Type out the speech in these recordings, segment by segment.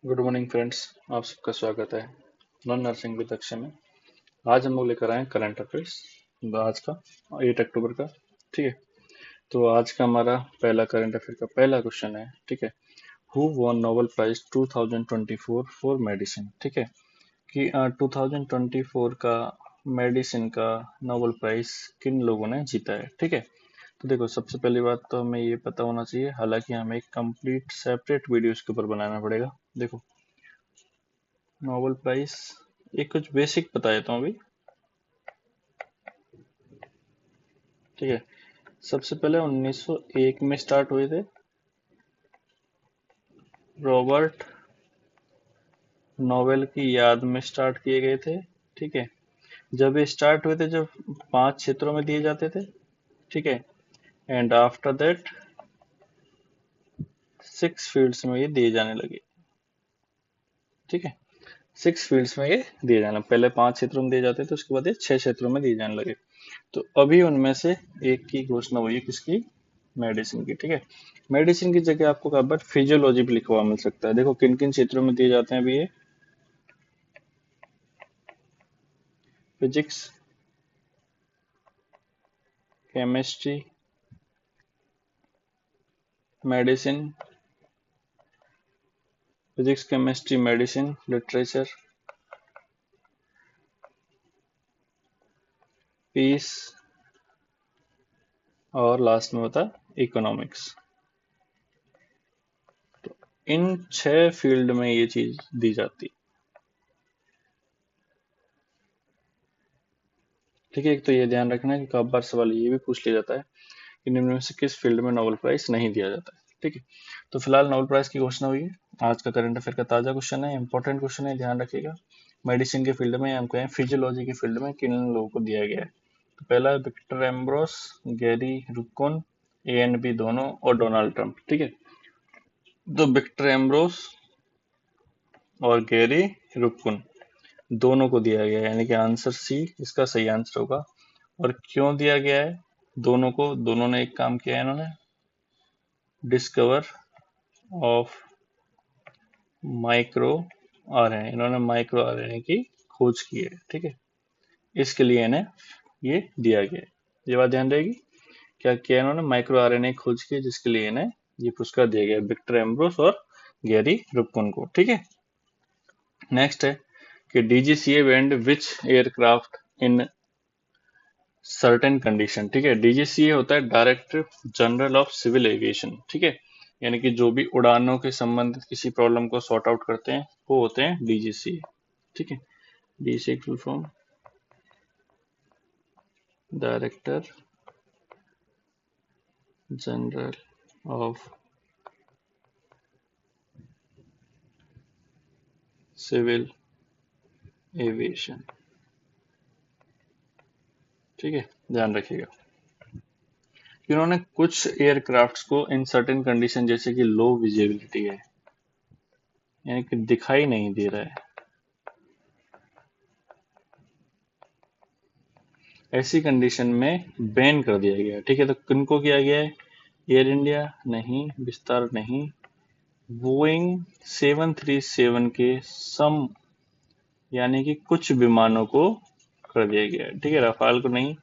Good morning friends. आप सबका स्वागत है नॉन नर्सिंग विद अक्षय में। आज हम लोग लेकर आए करंट अफेयर्स आज का 8 अक्टूबर का। ठीक है, तो आज का हमारा पहला करंट अफेयर का पहला क्वेश्चन है। ठीक है, who won Nobel prize 2024 for medicine. ठीक है, कि 2024 का मेडिसिन का नोबेल प्राइज किन लोगों ने जीता है। ठीक है, तो देखो, सबसे पहली बात तो हमें ये पता होना चाहिए, हालांकि हमें एक कंप्लीट सेपरेट वीडियो इसके ऊपर बनाना पड़ेगा। देखो, नोबेल प्राइज एक कुछ बेसिक बता देता हूँ अभी। ठीक है, सबसे पहले 1901 में स्टार्ट हुए थे, रॉबर्ट नोबेल की याद में स्टार्ट किए गए थे। ठीक है, जब ये स्टार्ट हुए थे, जब 5 क्षेत्रों में दिए जाते थे। ठीक है, एंड आफ्टर दैट 6 फील्ड्स में ये दिए जाने लगे। ठीक है, 6 फील्ड्स में ये दिए जाने, पहले 5 क्षेत्रों में दिए जाते थे, उसके बाद ये 6 क्षेत्रों में दिए जाने लगे। तो अभी उनमें से एक की घोषणा हुई है, किसकी? मेडिसिन की। ठीक है, मेडिसिन की जगह आपको कहाँ पर फिजियोलॉजी भी लिखा हुआ मिल सकता है। देखो, किन किन क्षेत्रों में दिए जाते हैं अभी ये? Physics, chemistry, medicine, physics, chemistry, medicine, literature, peace, और लास्ट में होता है इकोनॉमिक्स। तो इन 6 फील्ड में ये चीज दी जाती है। ठीक है, एक तो ये ध्यान रखना है कि कई बार सवाल ये भी पूछ लिया जाता है कि निम्न में से किस फील्ड में नोबेल प्राइज नहीं दिया जाता है। ठीक है, तो फिलहाल नोबेल प्राइज की घोषणा हुई है। आज का करंट अफेयर का ताजा क्वेश्चन है, इंपॉर्टेंट क्वेश्चन है, ध्यान रखिएगा। मेडिसिन के फील्ड में, हम कहें फिजियोलॉजी के फील्ड में किन लोगों को दिया गया है? तो पहला है Victor Ambrose, Gary Rukkun, A and B दोनों, और डोनाल्ड ट्रंप। ठीक है, तो विक्टर एम्ब्रोस और गैरी रुक्कुन दोनों को दिया गया है, यानी कि आंसर सी इसका सही आंसर होगा। और क्यों दिया गया है दोनों को? दोनों ने एक काम किया है, इन्होंने डिस्कवर ऑफ माइक्रो आरएनए, इन्होंने माइक्रो आरएनए की खोज की है। ठीक है, इसके लिए इन्हें ये दिया गया है। ये बात ध्यान रहेगी, क्या किया इन्होंने? माइक्रो आरएनए खोज की, जिसके लिए इन्हें ये पुरस्कार दिया गया, विक्टर एम्ब्रोस और गैरी रुक्कुन को। ठीक है, नेक्स्ट है कि DGCA banned which aircraft in certain condition. ठीक है, डीजीसीए होता है director general of civil aviation. ठीक है, यानी कि जो भी उड़ानों के संबंधित किसी प्रॉब्लम को सॉर्ट आउट करते हैं, वो होते हैं डीजीसीए। ठीक है, DGCA full form director general of civil aviation. ठीक है, ध्यान रखिएगा। इन्होंने कुछ एयरक्राफ्ट्स को इन सर्टेन कंडीशन, जैसे कि लो विजिबिलिटी है, यानी कि दिखाई नहीं दे रहा है, ऐसी कंडीशन में बैन कर दिया गया है। ठीक है, तो किनको किया गया है? एयर इंडिया नहीं, विस्तार नहीं, बोइंग 737 के सम, यानी कि कुछ विमानों को कर दिया गया है। ठीक है, रफाल को नहीं,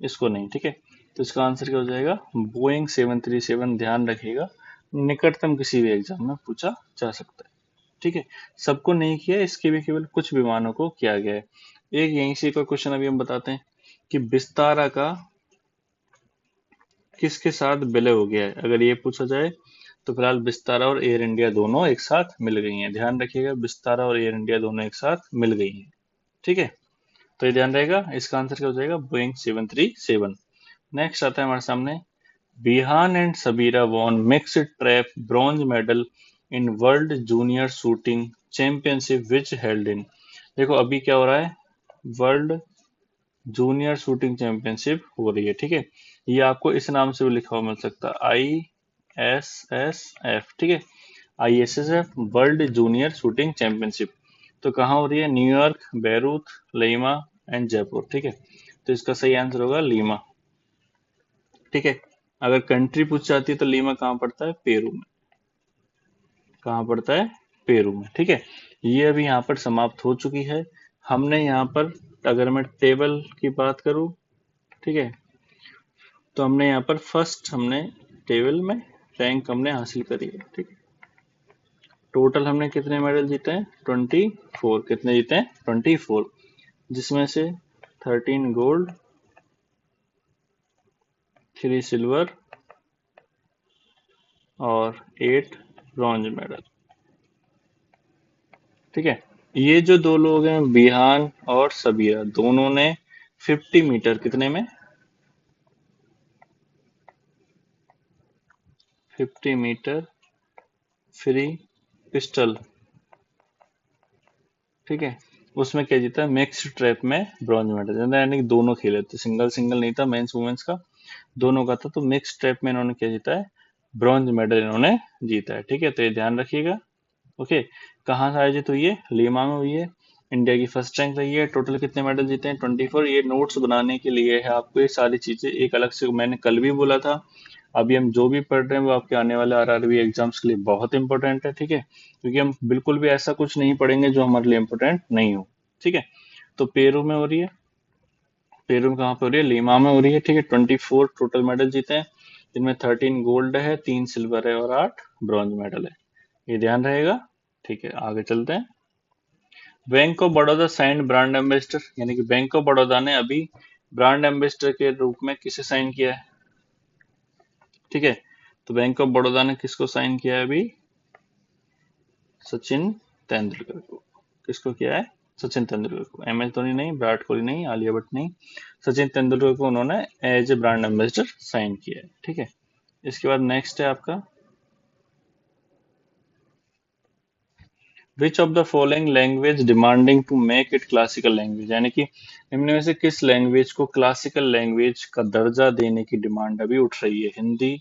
इसको नहीं। ठीक है, तो इसका आंसर क्या हो जाएगा? बोइंग 737। ध्यान रखिएगा, निकटतम किसी भी एग्जाम में पूछा जा सकता है। ठीक है, सबको नहीं किया, इसके भी केवल कुछ विमानों को किया गया है। एक यहीं से का क्वेश्चन अभी हम बताते हैं कि विस्तारा का किसके साथ विलय हो गया है, अगर ये पूछा जाए तो फिलहाल विस्तारा और एयर इंडिया दोनों एक साथ मिल गई हैं। ध्यान रखिएगा, विस्तारा और एयर इंडिया दोनों एक साथ मिल गई हैं। ठीक है, तो ये ध्यान रहेगा, इसका आंसर क्या हो जाएगा? बोइंग 737। नेक्स्ट आता है हमारे सामने, Bihan and Sabeera won mixed trap bronze medal in world junior shooting championship which held in. देखो, अभी क्या हो रहा है? वर्ल्ड जूनियर शूटिंग चैंपियनशिप हो रही है। ठीक है, ये आपको इस नाम से भी लिखा हुआ मिल सकता है, ISSF। ठीक है, ISSF world junior shooting championship. तो कहाँ हो रही है? New York, Beirut, Lima and Jaipur. ठीक है, तो इसका सही आंसर होगा लीमा। ठीक है, अगर कंट्री पूछ जाती है तो लीमा कहाँ पड़ता है? पेरू में। कहाँ पड़ता है? पेरू में। ठीक है, ये अभी यहाँ पर समाप्त हो चुकी है। हमने यहाँ पर, अगर मैं टेबल की बात करूँ, ठीक है, तो हमने यहाँ पर फर्स्ट हमने टेबल में रैंक हमने हासिल करी है। ठीक है, टोटल हमने कितने मेडल जीते हैं? 24। कितने जीते हैं? 24, जिसमें से 13 गोल्ड, 3 सिल्वर और 8 ब्रॉन्ज मेडल। ठीक है, ये जो दो लोग हैं बिहान और सबीरा, दोनों ने 50 मीटर, कितने में? 50 मीटर फ्री पिस्टल, ठीक है, उसमें क्या जीता? मिक्स्ड ट्रैप में ब्रॉन्ज मेडल, यानी कि दोनों खेले थे, सिंगल सिंगल नहीं था, मेंस वुमेन्स का दोनों का था। तो मिक्स ट्रैप में इन्होंने क्या जीता है? ब्रॉन्ज मेडल इन्होंने जीता है। ठीक है, तो ये ध्यान रखिएगा। ओके, कहाँ से आयोजित हुई है? लीमा में हुई है। इंडिया की फर्स्ट रैंक रही है। टोटल कितने मेडल जीते हैं? 24। ये नोट्स बनाने के लिए है आपको, ये सारी चीजें एक अलग से, मैंने कल भी बोला था, अभी हम जो भी पढ़ रहे हैं वो आपके आने वाले आरआरबी एग्जाम्स के लिए बहुत इंपॉर्टेंट है। ठीक है, क्योंकि हम बिल्कुल भी ऐसा कुछ नहीं पढ़ेंगे जो हमारे लिए इंपॉर्टेंट नहीं हो। ठीक है, तो पेरू में हो रही है। पेरू में कहाँ पे हो रही है? लीमा में हो रही है। ठीक है, 24 टोटल मेडल जीते हैं, जिनमें 13 गोल्ड है, 3 सिल्वर है और 8 ब्रॉन्ज मेडल है। ये ध्यान रहेगा। ठीक है, आगे चलते हैं। Bank of Baroda sign brand ambassador, यानी कि बैंक ऑफ बड़ौदा ने अभी ब्रांड एम्बेसडर के रूप में किसे साइन किया है? ठीक है, तो बैंक ऑफ बड़ौदा ने किसको साइन किया है अभी? सचिन तेंदुलकर को। किसको किया है? सचिन तेंदुलकर को। एम एस धोनी नहीं, विराट कोहली नहीं, आलिया भट्ट नहीं, सचिन तेंदुलकर को उन्होंने as a brand ambassador sign किया है। ठीक है, इसके बाद नेक्स्ट है आपका, which of the following language demanding to make it classical language, यानी कि इनमें से किस लैंग्वेज को क्लासिकल लैंग्वेज का दर्जा देने की डिमांड अभी उठ रही है? हिंदी,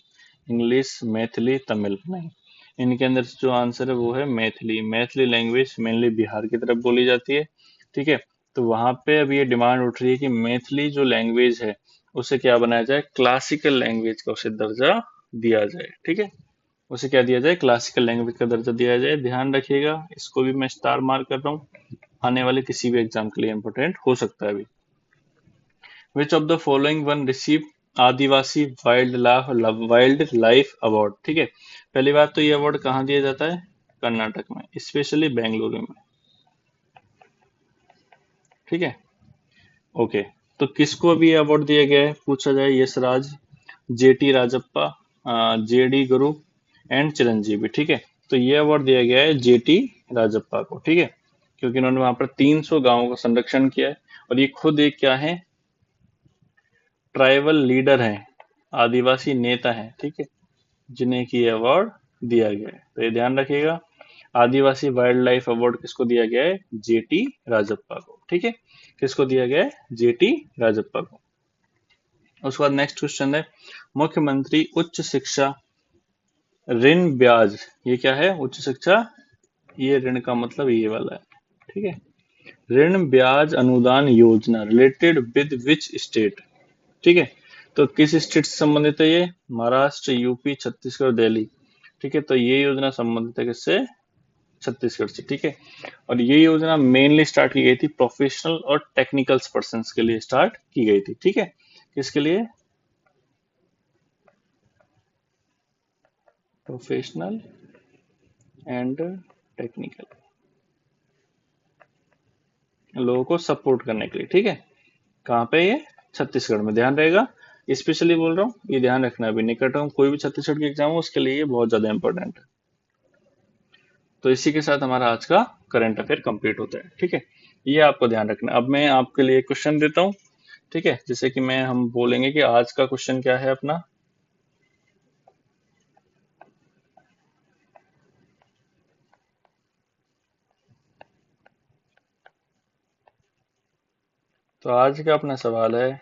इंग्लिश, मैथिली, तमिल? नहीं, इनके अंदर से जो आंसर है वो है मैथिली। मैथिली लैंग्वेज मेनली बिहार की तरफ बोली जाती है। ठीक है, तो वहां पे अभी ये डिमांड उठ रही है कि मैथिली जो लैंग्वेज है उसे क्या बनाया जाए? क्लासिकल लैंग्वेज का उसे दर्जा दिया जाए। ठीक है, उसे क्या दिया जाए? क्लासिकल लैंग्वेज का दर्जा दिया जाए। ध्यान रखिएगा, इसको भी मैं स्टार मार्क कर रहा हूँ, आने वाले किसी भी एग्जाम के लिए इंपॉर्टेंट हो सकता है अभी। विच of the following one receive Adivasi wild life award? ठीक है, पहली बात तो ये अवार्ड कहाँ दिया जाता है? कर्नाटक में, स्पेशली बेंगलुरु में। ठीक है, ओके, तो किसको अभी ये अवार्ड दिया गया है पूछा जाए? Yashraj, jetty Rajappa, JD Guru and Chiranjeevi. ठीक है, तो ये अवार्ड दिया गया है जेटी राजप्पा को। ठीक है, क्योंकि इन्होंने वहां पर 300 गांवों का संरक्षण किया है, और ये खुद एक क्या है? ट्राइबल लीडर हैं, आदिवासी नेता हैं। ठीक है, जिन्हें की अवार्ड दिया गया है, तो ये ध्यान रखिएगा। आदिवासी वाइल्ड लाइफ अवार्ड किसको दिया गया है? जेटी राजप्पा को। ठीक है, किसको दिया गया है? जेटी राजप्पा को। उसके बाद नेक्स्ट क्वेश्चन है, मुख्यमंत्री उच्च शिक्षा ऋण ब्याज, ये क्या है? उच्च शिक्षा, ये ऋण का मतलब ये वाला है। ठीक है, ऋण ब्याज अनुदान योजना रिलेटेड विद विच स्टेट? ठीक है, तो किस स्टेट से संबंधित है ये? महाराष्ट्र, यूपी, छत्तीसगढ़, दिल्ली। ठीक है, तो ये योजना संबंधित है किससे? छत्तीसगढ़ से। ठीक है, और ये योजना मेनली स्टार्ट की गई थी प्रोफेशनल और टेक्निकल पर्सन के लिए स्टार्ट की गई थी। ठीक है, किसके लिए? प्रोफेशनल एंड टेक्निकल लोगों को सपोर्ट करने के लिए। ठीक है, कहाँ पे? ये छत्तीसगढ़ में। ध्यान रहेगा, स्पेशली बोल रहा हूँ, ये ध्यान रखना। अभी निकट में कोई भी छत्तीसगढ़ की एग्जाम हो उसके लिए ये बहुत ज्यादा इंपॉर्टेंट है। तो इसी के साथ हमारा आज का करंट अफेयर कंप्लीट होता है। ठीक है, ये आपको ध्यान रखना। अब मैं आपके लिए क्वेश्चन देता हूँ। ठीक है, जैसे कि मैं हम बोलेंगे कि आज का क्वेश्चन क्या है अपना। तो आज का अपना सवाल है,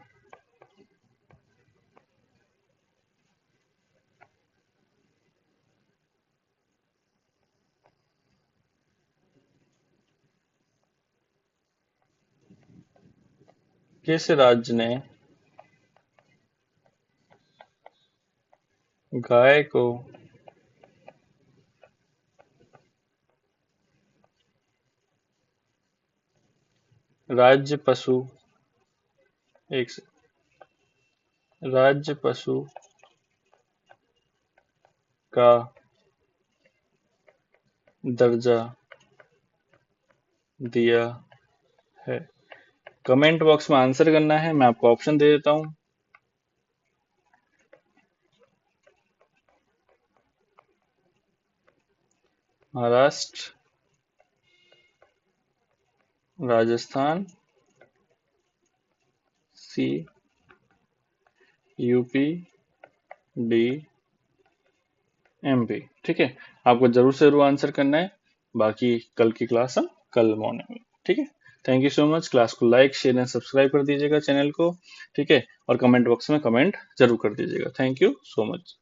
किस राज्य ने गाय को राज्य पशु, एक से, राज्य पशु का दर्जा दिया है। कमेंट बॉक्स में आंसर करना है, मैं आपको ऑप्शन दे देता हूं। महाराष्ट्र, राजस्थान, सी, यूपी, डी, एमपी। ठीक है, आपको जरूर से जरूर आंसर करना है। बाकी कल की क्लास हम कल मॉर्निंग में। ठीक है, thank you so much. Class को लाइक शेयर एंड सब्सक्राइब कर दीजिएगा चैनल को। ठीक है, और कमेंट बॉक्स में कमेंट जरूर कर दीजिएगा। Thank you so much.